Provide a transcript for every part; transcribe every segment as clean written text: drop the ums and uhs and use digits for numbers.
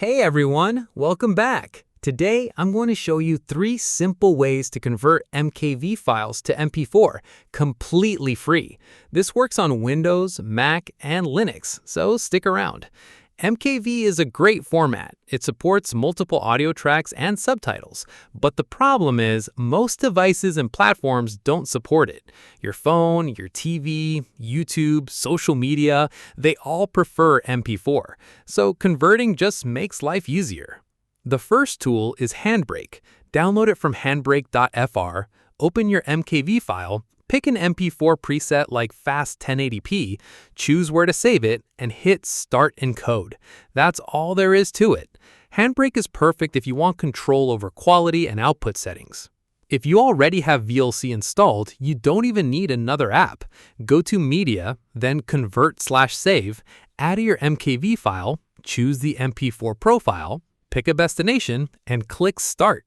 Hey everyone, welcome back. Today I'm going to show you 3 simple ways to convert MKV files to MP4 completely free. This works on Windows, Mac, and Linux, so stick around. MKV is a great format. It supports multiple audio tracks and subtitles, but the problem is most devices and platforms don't support it. Your phone, your TV, YouTube, social media, they all prefer MP4, so converting just makes life easier. The first tool is HandBrake. Download it from handbrake.fr, open your MKV file, pick an MP4 preset like Fast 1080p, choose where to save it, and hit Start Encode. That's all there is to it. HandBrake is perfect if you want control over quality and output settings. If you already have VLC installed, you don't even need another app. Go to Media, then Convert/Save, add your MKV file, choose the MP4 profile, pick a destination, and click Start.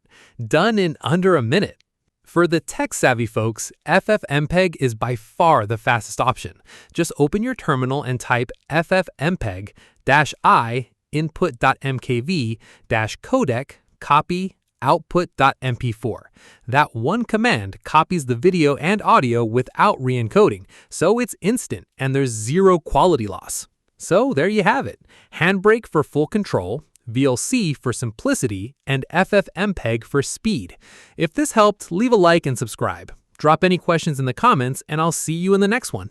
Done in under a minute. For the tech-savvy folks, FFmpeg is by far the fastest option. Just open your terminal and type FFmpeg-I input.mkv-codec copy output.mp4. That one command copies the video and audio without re-encoding, so it's instant and there's zero quality loss. So there you have it. HandBrake for full control, VLC for simplicity, and FFmpeg for speed. If this helped, leave a like and subscribe. Drop any questions in the comments, and I'll see you in the next one.